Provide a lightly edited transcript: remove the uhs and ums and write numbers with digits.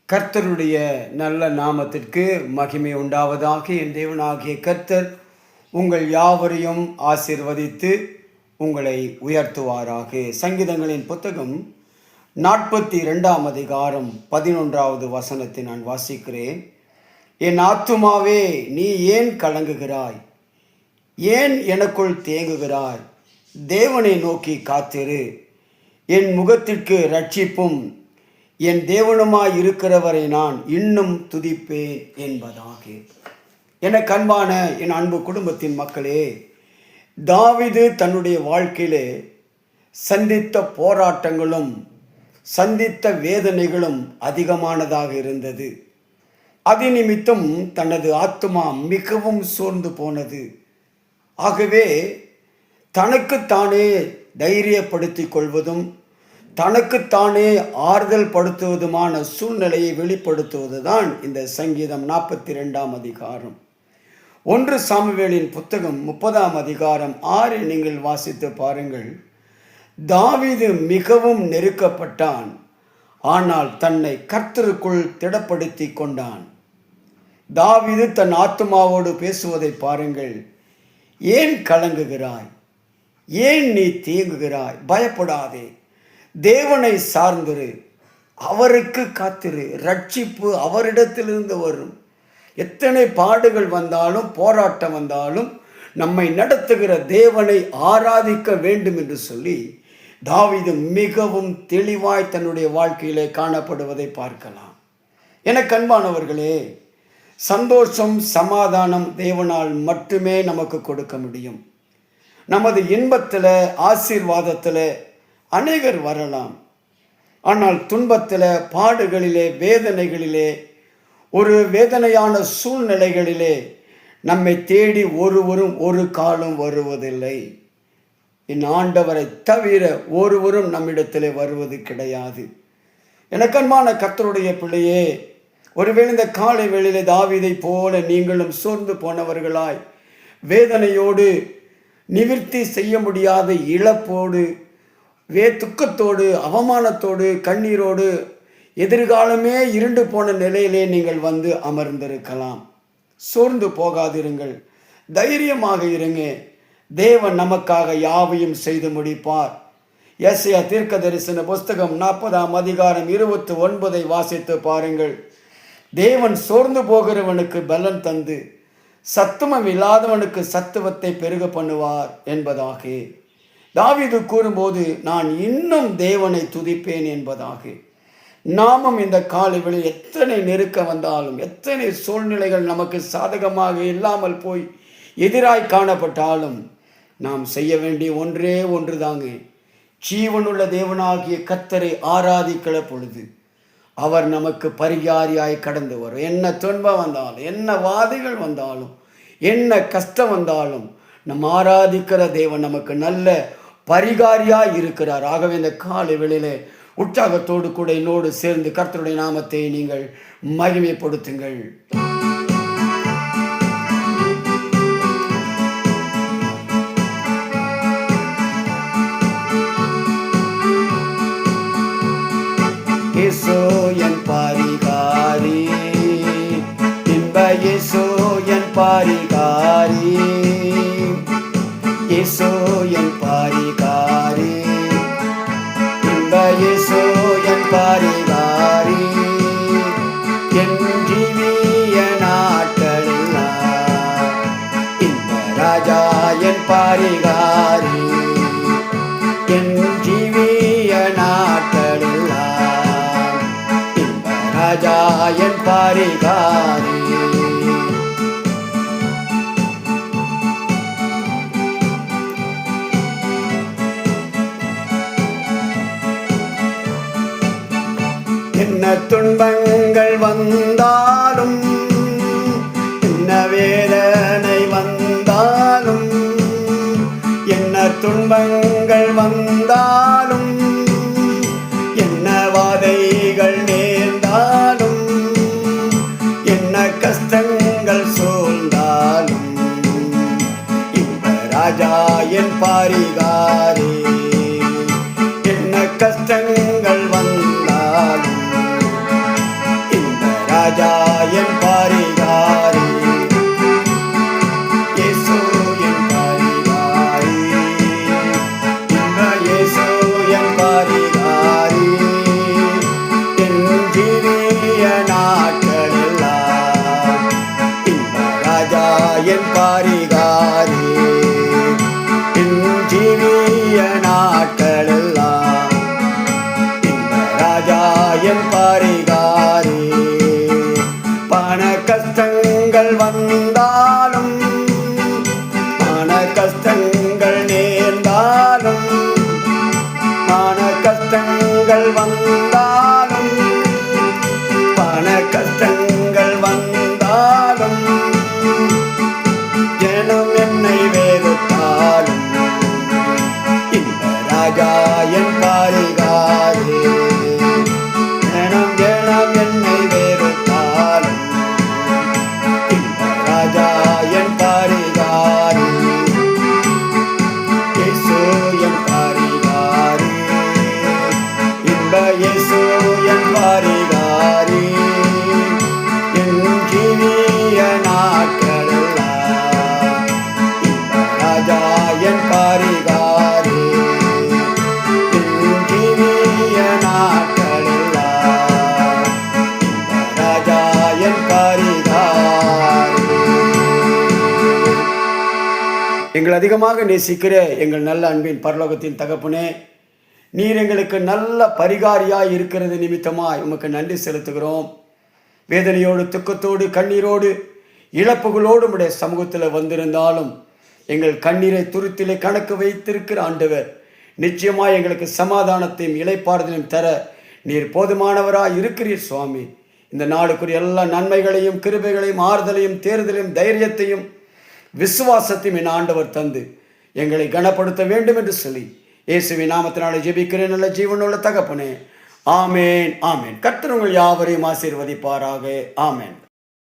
கர்த்தருடைய நல்ல நாமத்திற்கு மகிமை உண்டாவதாக. என் தேவனாகிய கர்த்தர் உங்கள் யாவரையும் ஆசீர்வதித்து உங்களை உயர்த்துவாராக. சங்கீதங்களின் புத்தகம் 42 அதிகாரம் 11வது வசனத்தை நான் வாசிக்கிறேன். என் ஆத்துமாவே, நீ ஏன் கலங்குகிறாய்? ஏன் எனக்குள் தேங்குகிறாய்? தேவனை நோக்கி காத்திரு. என் முகத்திற்கு இரட்சிப்பும் என் தேவனுமாய் இருக்கிறவரை நான் இன்னும் துதிப்பேன் என்பதாக. எனக்கு அன்பான என் அன்பு குடும்பத்தின் மக்களே, தாவீது தன்னுடைய வாழ்க்கையிலே சந்தித்த போராட்டங்களும் சந்தித்த வேதனைகளும் அதிகமானதாக இருந்தது. அது நிமித்தம் தனது ஆத்துமா மிகவும் சோர்ந்து போனது. ஆகவே தனக்குத்தானே தைரியப்படுத்திக் கொள்வதும் தனக்குத்தானே ஆறுதல் படுத்துவதுமான சூழ்நிலையை வெளிப்படுத்துவது தான் இந்த சங்கீதம் 42 அதிகாரம். 1 சாமுவேலின் புத்தகம் 30 அதிகாரம் 6 நீங்கள் வாசித்து பாருங்கள். தாவீது மிகவும் நெருக்கப்பட்டான், ஆனால் தன்னை கர்த்தருக்குள் திடப்படுத்தி கொண்டான். தாவீது தன் ஆத்துமாவோடு பேசுவதை பாருங்கள். ஏன் கலங்குகிறாய்? ஏன் நீ தேங்குகிறாய்? பயப்படாதே, தேவனை சார்ந்திரு, அவருக்கு காத்திரு. ரட்சிப்பு அவரிடத்திலிருந்து வரும். எத்தனை பாடுகள் வந்தாலும் போராட்டம் வந்தாலும் நம்மை நடத்துகிற தேவனை ஆராதிக்க வேண்டும் என்று சொல்லி தாவீது மிகவும் தெளிவாய் தன்னுடைய வாழ்க்கையிலே காணப்படுவதை பார்க்கலாம். எனக்கு அன்பானவர்களே, சந்தோஷம் சமாதானம் தேவனால் மட்டுமே நமக்கு கொடுக்க முடியும். நமது இன்பத்தில் ஆசீர்வாதத்தில் அநேகர் வரலாம், ஆனால் துன்பத்தில் பாடுகளிலே வேதனைகளிலே ஒரு வேதனையான சூழ்நிலைகளிலே நம்மை தேடி ஒருவரும் ஒரு காலம் வருவதில்லை. என் ஆண்டவரை தவிர ஒருவரும் நம்மிடத்தில் வருவது கிடையாது. எனக்கன்பான கர்த்தருடைய பிள்ளையே, ஒருவேளை இந்த காலை வேளையிலே தாவீதை போல நீங்களும் சோர்ந்து போனவர்களாய் வேதனையோடு நிவிர்த்தி செய்ய முடியாத இழப்போடு துக்கத்தோடு அவமானத்தோடு கண்ணீரோடு எதிர்காலமே இருண்டு போன நிலையிலே நீங்கள் வந்து அமர்ந்திருக்கலாம். சோர்ந்து போகாதிருங்கள், தைரியமாக இருங்க. தேவன் நமக்காக யாவையும் செய்து முடிப்பார். எசேயா தீர்க்க தரிசன புஸ்தகம் 40 அதிகாரம் 29 வாசித்து பாருங்கள். தேவன் சோர்ந்து போகிறவனுக்கு பலன் தந்து சத்துவம் இல்லாதவனுக்கு சத்துவத்தை பெருக பண்ணுவார் என்பதாக தாவீது கூறும்போது நான் இன்னும் தேவனை துதிப்பேன் என்பதாக. நாமும் இந்த காலைகளில் எத்தனை நெருக்க வந்தாலும் எத்தனை சூழ்நிலைகள் நமக்கு சாதகமாக இல்லாமல் போய் எதிராய் காணப்பட்டாலும் நாம் செய்ய வேண்டிய ஒன்றே ஒன்று தாங்க. ஜீவனுள்ள தேவனாகிய கர்த்தரை ஆராதிக்கிற பொழுது அவர் நமக்கு பரிகாரியாய் கடந்து வரும். என்ன துன்பம் வந்தாலும், என்ன வாதைகள் வந்தாலும், என்ன கஷ்டம் வந்தாலும் நம் ஆராதிக்கிற தேவன் நமக்கு நல்ல பரிகாரியாய் இருக்கிறார். ஆகவே இந்த காலை வேளையிலே உற்சாகத்தோடு கூட என்னோடு சேர்ந்து கர்த்தருடைய நாமத்தை நீங்கள் மகிமைப்படுத்துங்கள். இயேசு என் பரிகாரி, இன்ப இயேசு என் பரிகாரி, இயேசு என் பரிகாரி, இன்ப இயேசு என் பரிகாரி, என் ஜீவிய நாட்களெல்லாம் இன்ப ராஜா என் பரிகாரி, என் ஜீவிய நாட்களெல்லாம் இன்ப ராஜா என் பரிகாரி. என்ன துன்பங்கள் வந்தாலும், என்ன வேதனை வந்தாலும், என்ன துன்பங்கள் வந்தாலும், என்ன வாதைகள் நேர்ந்தாலும், என்ன கஷ்டங்கள் சூழ்ந்தாலும் இன்ப ராஜா என் பரிகாரி, என்ன கஷ்டங்கள் வந்தாலும் என் பரிகாரி. பண கஷ்டங்கள் வந்தாலும் மன கஷ்டங்கள் நேர்ந்தாலும் மன கஷ்டங்கள் வந்தாலும் பண கஷ்டங்கள் வந்தாலும் ஜனம் என்னை வெறுத்தாலும் இந்த ராஜா என் பரிகாரி. ஜனம் என்னை வெறுத்தாலும் இந்த ராஜா என் பரிகாரி. இயேசு என் பரிகாரி. இன்ப இயேசு என் பரிகாரி. என் ஜீவிய நாட்களெல்லாம் இந்த ராஜா என் பரிகாரி. என் ஜீவிய நாட்களெல்லாம் இந்த ராஜா என் பரிகாரி. எங்கள் அதிகமாக நேசிக்கிற எங்கள் நல்ல அன்பின் பரலோகத்தின் தகப்பனே, நீர் எங்களுக்கு நல்ல பரிகாரியாய் இருக்கிறது நிமித்தமாய் உமக்கு நன்றி செலுத்துகிறோம். வேதனையோடு துக்கத்தோடு கண்ணீரோடு இழப்புகளோடு உடைய சமூகத்தில் வந்திருந்தாலும் எங்கள் கண்ணீரை துருத்திலே கணக்கு வைத்திருக்கிற ஆண்டவர் நிச்சயமாய் எங்களுக்கு சமாதானத்தையும் இளைப்பாறுதலையும் தர நீர் போதுமானவராய் இருக்கிறீர் சுவாமி. இந்த நாளுக்குரிய எல்லா நன்மைகளையும் கிருபைகளையும் ஆறுதலையும் தேர்தலையும் தைரியத்தையும் விசுவாசத்தையும் என் ஆண்டவர் தந்து எங்களை கனப்படுத்த வேண்டும் என்று சொல்லி இயேசுவின் நாமத்தினாலே ஜெபிக்கிறேன் நல்ல ஜீவனுள்ள தகப்பனே. ஆமேன் ஆமேன். கர்த்தர் உங்கள் யாவரையும் ஆசீர்வதிப்பாராக. ஆமேன்.